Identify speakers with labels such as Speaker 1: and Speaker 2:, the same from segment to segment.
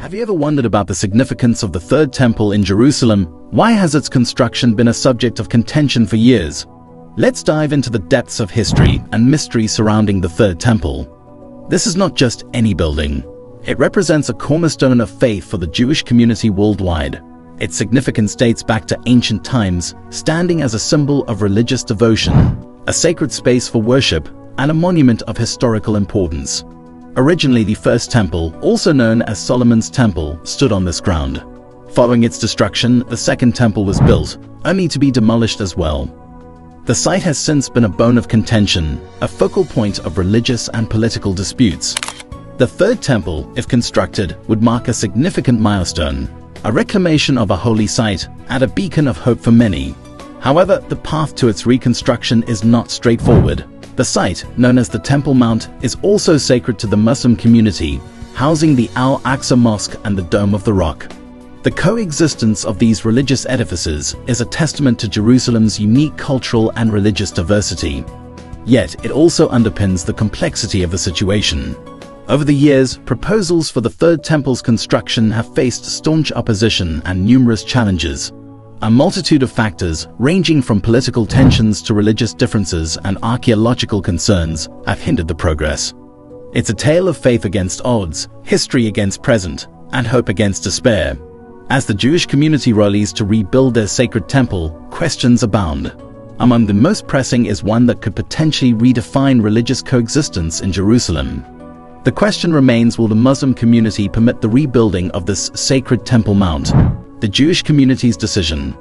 Speaker 1: Have you ever wondered about the significance of the Third Temple in Jerusalem? Why has its construction been a subject of contention for years? Let's dive into the depths of history and mystery surrounding the Third Temple. This is not just any building. It represents a cornerstone of faith for the Jewish community worldwide. Its significance dates back to ancient times, standing as a symbol of religious devotion, a sacred space for worship, and a monument of historical importance. Originally, the First Temple, also known as Solomon's Temple, stood on this ground. Following its destruction, the Second Temple was built, only to be demolished as well. The site has since been a bone of contention, a focal point of religious and political disputes. The Third Temple, if constructed, would mark a significant milestone, a reclamation of a holy site and a beacon of hope for many. However, the path to its reconstruction is not straightforward. The site, known as the Temple Mount, is also sacred to the Muslim community, housing the Mount-Al-Aqsa Mosque and the Dome of the Rock. The coexistence of these religious edifices is a testament to Jerusalem's unique cultural and religious diversity. Yet, it also underpins the complexity of the situation. Over the years, proposals for the Third Temple's construction have faced staunch opposition and numerous challenges. A multitude of factors, ranging from political tensions to religious differences and archaeological concerns, have hindered the progress. It's a tale of faith against odds, history against present, and hope against despair. As the Jewish community rallies to rebuild their sacred temple, questions abound. Among the most pressing is one that could potentially redefine religious coexistence in Jerusalem. The question remains, will the Muslim community permit the rebuilding of this sacred Temple Mount? The Jewish community's decision.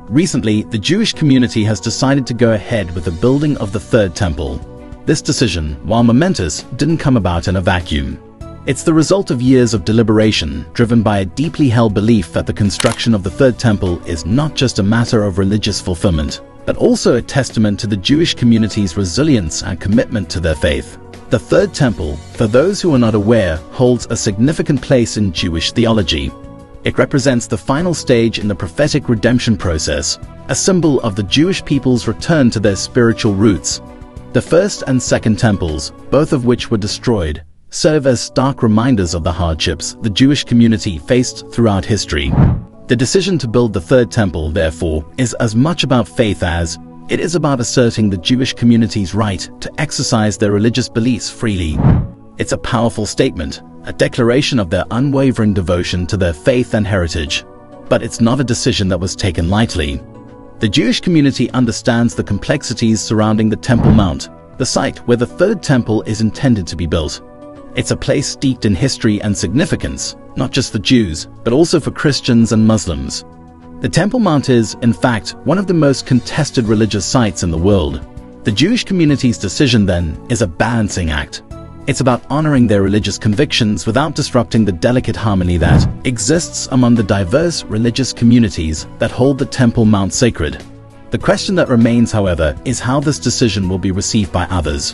Speaker 1: Recently, the Jewish community has decided to go ahead with the building of the Third Temple. This decision, while momentous, didn't come about in a vacuum. It's the result of years of deliberation, driven by a deeply held belief that the construction of the Third Temple is not just a matter of religious fulfillment, but also a testament to the Jewish community's resilience and commitment to their faith. The Third Temple, for those who are not aware, holds a significant place in Jewish theology. It represents the final stage in the prophetic redemption process, a symbol of the Jewish people's return to their spiritual roots. The First and Second Temples, both of which were destroyed, serve as stark reminders of the hardships the Jewish community faced throughout history. The decision to build the Third Temple, therefore, is as much about faith as it is about asserting the Jewish community's right to exercise their religious beliefs freely. It's a powerful statement, a declaration of their unwavering devotion to their faith and heritage. But it's not a decision that was taken lightly. The Jewish community understands the complexities surrounding the Temple Mount, the site where the Third Temple is intended to be built. It's a place steeped in history and significance, not just for Jews, but also for Christians and Muslims. The Temple Mount is, in fact, one of the most contested religious sites in the world. The Jewish community's decision, then, is a balancing act. It's about honoring their religious convictions without disrupting the delicate harmony that exists among the diverse religious communities that hold the Temple Mount sacred. The question that remains, however, is how this decision will be received by others.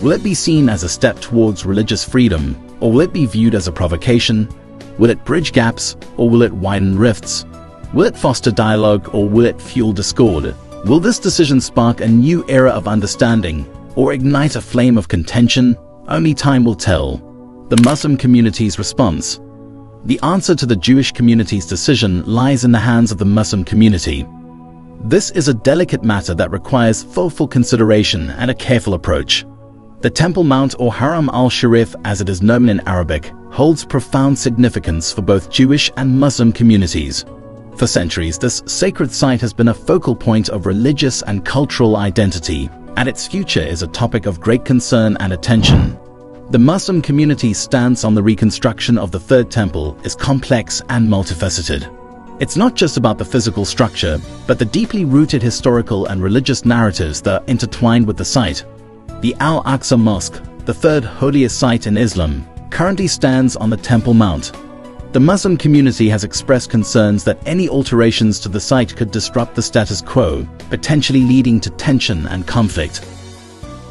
Speaker 1: Will it be seen as a step towards religious freedom, or will it be viewed as a provocation? Will it bridge gaps, or will it widen rifts? Will it foster dialogue, or will it fuel discord? Will this decision spark a new era of understanding, or ignite a flame of contention? Only time will tell. The Muslim community's response. The answer to the Jewish community's decision lies in the hands of the Muslim community. This is a delicate matter that requires thoughtful consideration and a careful approach. The Temple Mount, or Haram al-Sharif as it is known in Arabic, holds profound significance for both Jewish and Muslim communities. For centuries, this sacred site has been a focal point of religious and cultural identity, and its future is a topic of great concern and attention. The Muslim community's stance on the reconstruction of the Third Temple is complex and multifaceted. It's not just about the physical structure, but the deeply rooted historical and religious narratives that are intertwined with the site. The Mount-Al-Aqsa Mosque, the third holiest site in Islam, currently stands on the Temple Mount. The Muslim community has expressed concerns that any alterations to the site could disrupt the status quo, potentially leading to tension and conflict.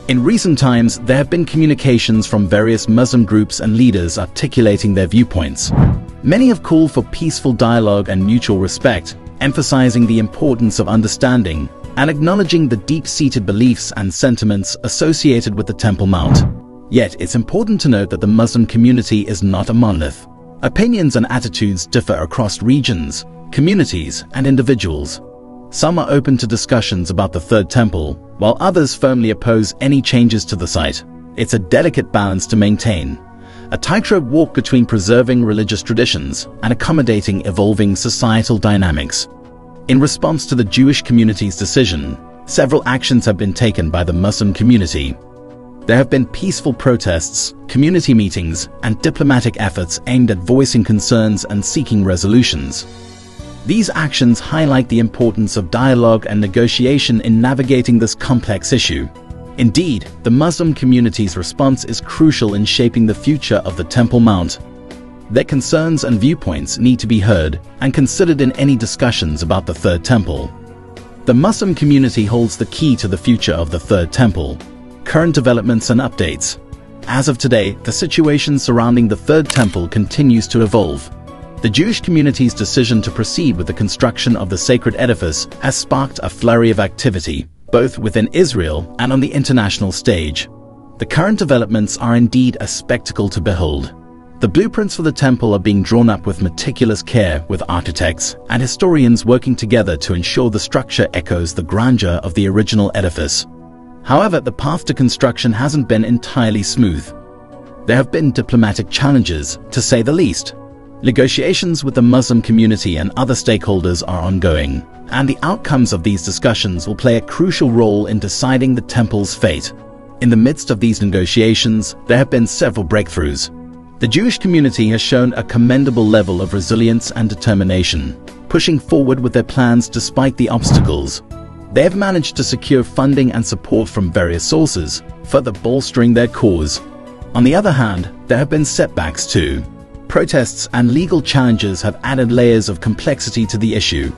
Speaker 1: In recent times, there have been communications from various Muslim groups and leaders articulating their viewpoints. Many have called for peaceful dialogue and mutual respect, emphasizing the importance of understanding and acknowledging the deep-seated beliefs and sentiments associated with the Temple Mount. Yet, it's important to note that the Muslim community is not a monolith. Opinions and attitudes differ across regions, communities, and individuals. Some are open to discussions about the Third Temple, while others firmly oppose any changes to the site. It's a delicate balance to maintain, a tightrope walk between preserving religious traditions and accommodating evolving societal dynamics. In response to the Jewish community's decision, several actions have been taken by the Muslim community. There have been peaceful protests, community meetings, and diplomatic efforts aimed at voicing concerns and seeking resolutions. These actions highlight the importance of dialogue and negotiation in navigating this complex issue. Indeed, the Muslim community's response is crucial in shaping the future of the Temple Mount. Their concerns and viewpoints need to be heard and considered in any discussions about the Third Temple. The Muslim community holds the key to the future of the Third Temple. Current developments and updates. As of today, the situation surrounding the Third Temple continues to evolve. The Jewish community's decision to proceed with the construction of the sacred edifice has sparked a flurry of activity, both within Israel and on the international stage. The current developments are indeed a spectacle to behold. The blueprints for the temple are being drawn up with meticulous care, with architects and historians working together to ensure the structure echoes the grandeur of the original edifice. However, the path to construction hasn't been entirely smooth. There have been diplomatic challenges, to say the least. Negotiations with the Muslim community and other stakeholders are ongoing, and the outcomes of these discussions will play a crucial role in deciding the temple's fate. In the midst of these negotiations, there have been several breakthroughs. The Jewish community has shown a commendable level of resilience and determination, pushing forward with their plans despite the obstacles. They have managed to secure funding and support from various sources, further bolstering their cause. On the other hand, there have been setbacks too. Protests and legal challenges have added layers of complexity to the issue.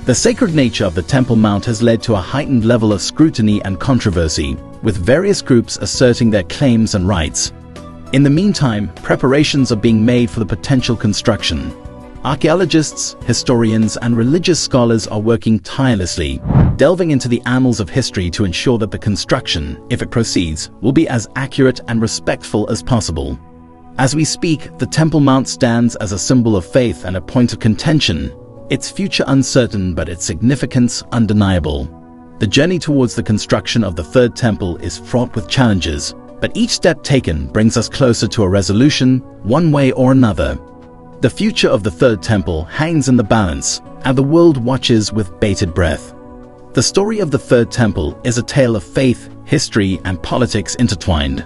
Speaker 1: The sacred nature of the Temple Mount has led to a heightened level of scrutiny and controversy, with various groups asserting their claims and rights. In the meantime, preparations are being made for the potential construction. Archaeologists, historians, and religious scholars are working tirelessly, delving into the annals of history to ensure that the construction, if it proceeds, will be as accurate and respectful as possible. As we speak, the Temple Mount stands as a symbol of faith and a point of contention, its future uncertain but its significance undeniable. The journey towards the construction of the Third Temple is fraught with challenges, but each step taken brings us closer to a resolution, one way or another. The future of the Third Temple hangs in the balance, and the world watches with bated breath. The story of the Third Temple is a tale of faith, history, and politics intertwined.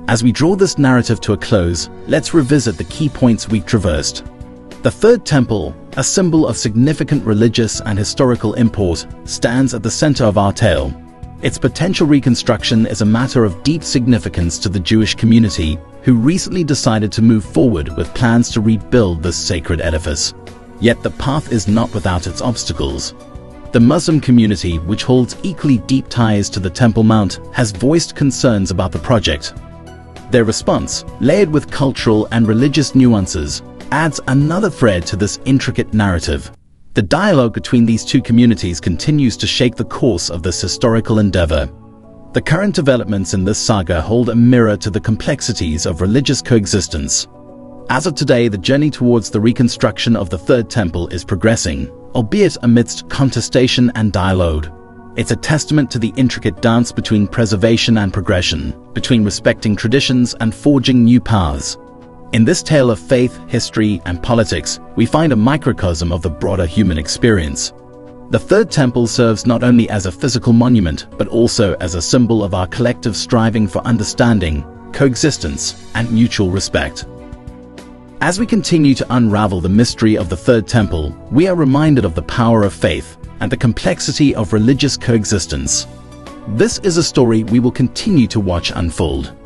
Speaker 1: As we draw this narrative to a close, let's revisit the key points we've traversed. The Third Temple, a symbol of significant religious and historical import, stands at the center of our tale. Its potential reconstruction is a matter of deep significance to the Jewish community, who recently decided to move forward with plans to rebuild this sacred edifice. Yet the path is not without its obstacles. The Muslim community, which holds equally deep ties to the Temple Mount, has voiced concerns about the project. Their response, layered with cultural and religious nuances, adds another thread to this intricate narrative. The dialogue between these two communities continues to shape the course of this historical endeavor. The current developments in this saga hold a mirror to the complexities of religious coexistence. As of today, the journey towards the reconstruction of the Third Temple is progressing, albeit amidst contestation and dialogue. It's a testament to the intricate dance between preservation and progression, between respecting traditions and forging new paths. In this tale of faith, history, and politics, we find a microcosm of the broader human experience. The Third Temple serves not only as a physical monument, but also as a symbol of our collective striving for understanding, coexistence, and mutual respect. As we continue to unravel the mystery of the Third Temple, we are reminded of the power of faith and the complexity of religious coexistence. This is a story we will continue to watch unfold.